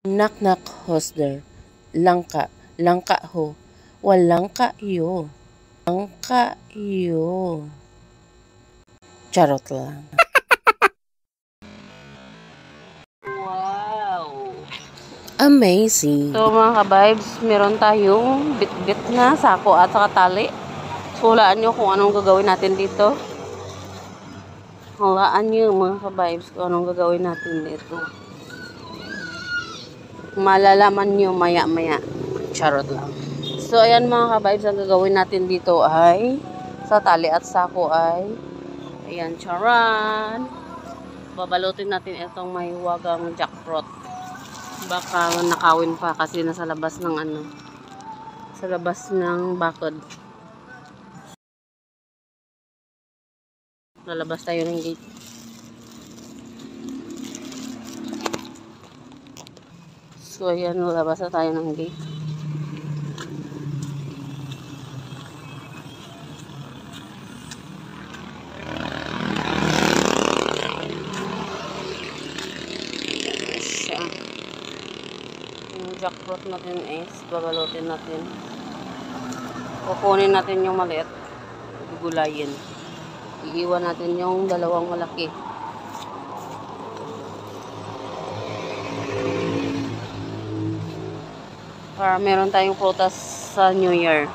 Knock knock who's there? Langka, langka ho. Walang ka iyo. Langka iyo. Charot lang. Wow! Amazing. So mga ka-vibes, meron tayong bit-bit na sako at saka tali. So hulaan nyo kung anong gagawin natin dito. Hulaan nyo mga ka-vibes kung anong gagawin natin dito. Malalaman nyo maya-maya. Charot lang. So ayan mga ka-vibes, ang gagawin natin dito ay sa tali at sako ay ayan, charan. Babalutin natin itong may wagang jackfruit. Baka nakawin pa kasi nasa labas ng sa labas ng bakod. Lalabas tayo ng gate. So ayan, lalabas na tayo ng gate. Yung jackfruit natin is babalutin natin. Kukunin natin yung maliit. Gugulayin. Iiwan natin yung dalawang malaki. Para meron tayong prutas sa New Year.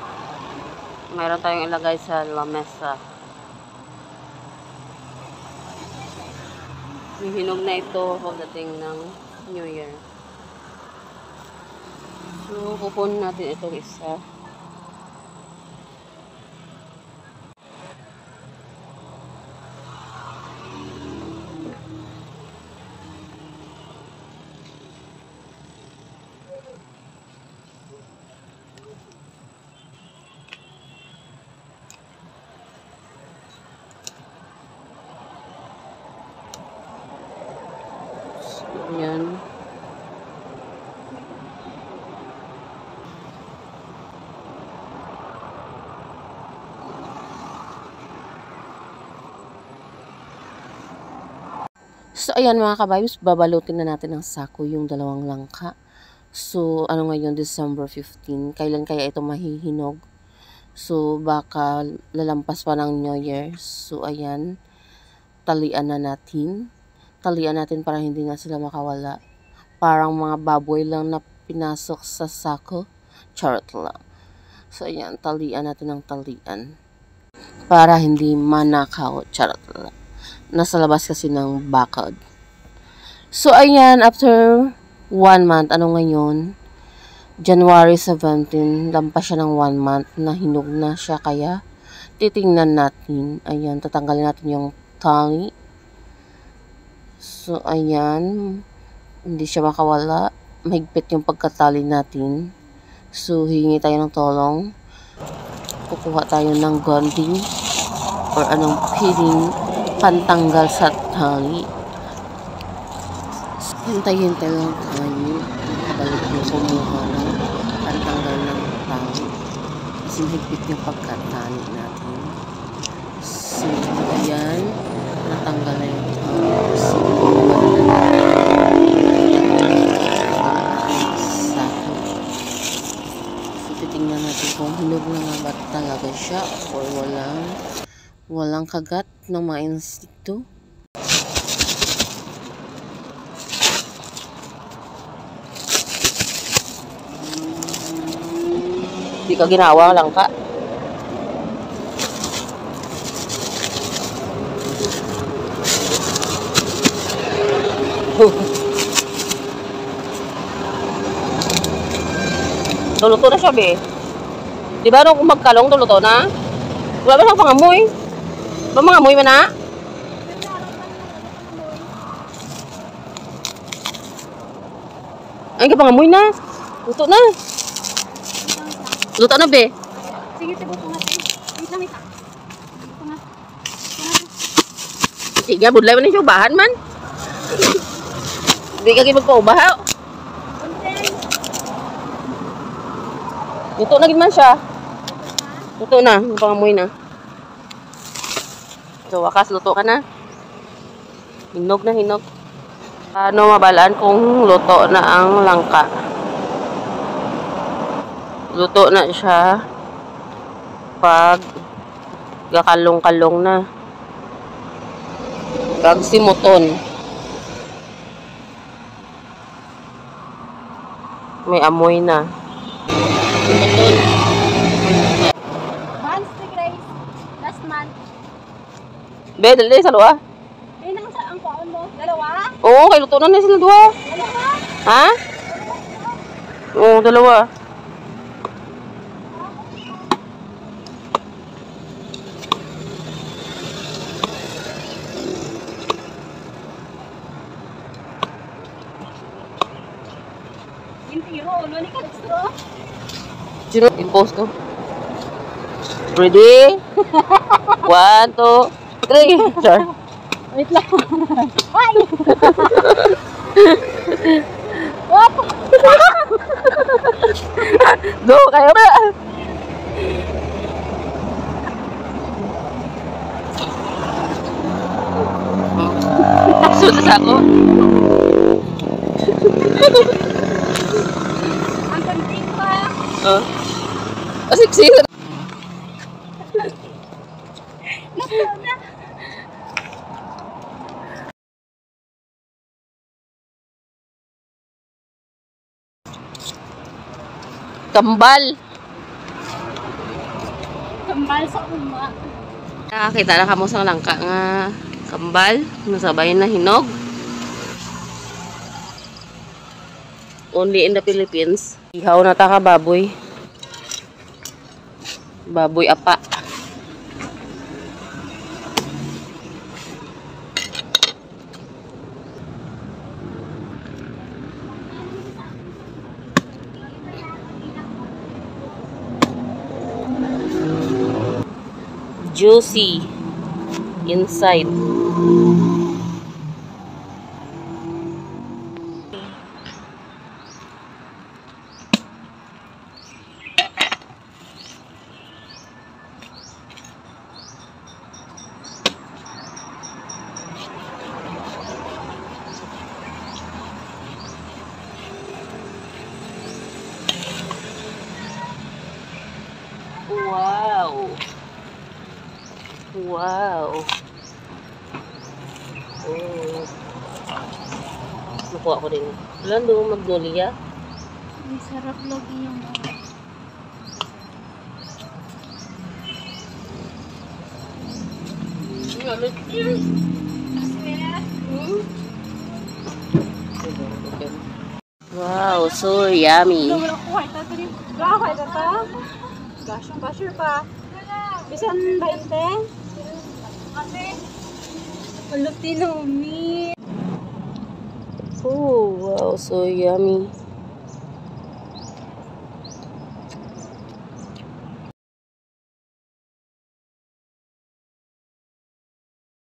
Meron tayong ilagay sa lamesa. Hihinog na ito pagdating ng New Year. So, kukunin natin itong isa. Yan. So, ayan mga ka-vibes, babalutin na natin ng sako yung dalawang langka. So, ano ngayon, December 15. Kailan kaya ito mahihinog? So, baka lalampas pa ng New Year. So, ayan, talian na natin. Talian natin para hindi nga sila makawala. Parang mga baboy lang na pinasok sa sako. Charot lang. So, ayan, talian natin ng talian. Para hindi manakaw. Charot lang. Nasa labas kasi ng bakod. So, ayan, after 1 month, ano ngayon? January 17, lampas siya ng 1 month na hinog na siya. Kaya, titingnan natin. Ayan, tatanggalin natin yung tali. So, ayan, hindi siya makawala. Mahigpit yung pagkatali natin. So, hingi tayo ng tulong. Kukuha tayo ng gonding or anong piling pantanggal sa tali. So, hintay-hintay lang tayo. Balik mo kumuha ng pantanggal ng tali. Kasi mahigpit yung pagkatali natin. So, ayan, natanggal na yung tali. So, titingnan natin kung hinog na nga ba talaga siya or walang kagat ng mga insekto. Hindi ka ginawa lang ka. Luluto na siya, be. Di ba nung magkalong, luluto na? Wala ba siyang pangamoy? Ba mangamoy man na? Ay, kapangamoy na. Luto na. Luto na, be. Sige, tibo po natin. Wait lang, wait lang. Sige, budlay man yung bahan man. Hindi ka magpaubaha. Luto na man siya. Luto na, pangamoy na. So, wakas, luto ka na. Hinog na, hinog. Ano mabalaan kung luto na ang langka? Luto na siya pag gakalong-kalong na. Pag simuton. May amoy na. Simuton. Months to Grace. Last month. Be, dali sa luwa. Eh, nang sa ang kuwan mo? Dalawa? Oo, kay luto na sila duha. Dalawa? Ha? Oo, dalawa. Yung tiro, ulo ni Calixto. Sino? I-post ko. Ready? 1, 2, 3. Sorry. Wait lang. Ay! Wap! Go, kayo na. Sunod ako. Ang kanting pa. Asik-sik. Nasaan na? Kambal. Kambal sa uma. Nakakita na kamo sa langka nga kambal. Nasabay na hinog. Only in the Philippines. Ihaw na ta ka baboy. Baboy apa. Juicy inside. Wow. Wow. Oh. Nakuha ko din. Ilan doon magnolia? Ang sarap lagi yung Wow, so yummy. Basher pa. Bisan 20? Ang lutino meat. Oh, wow, so yummy.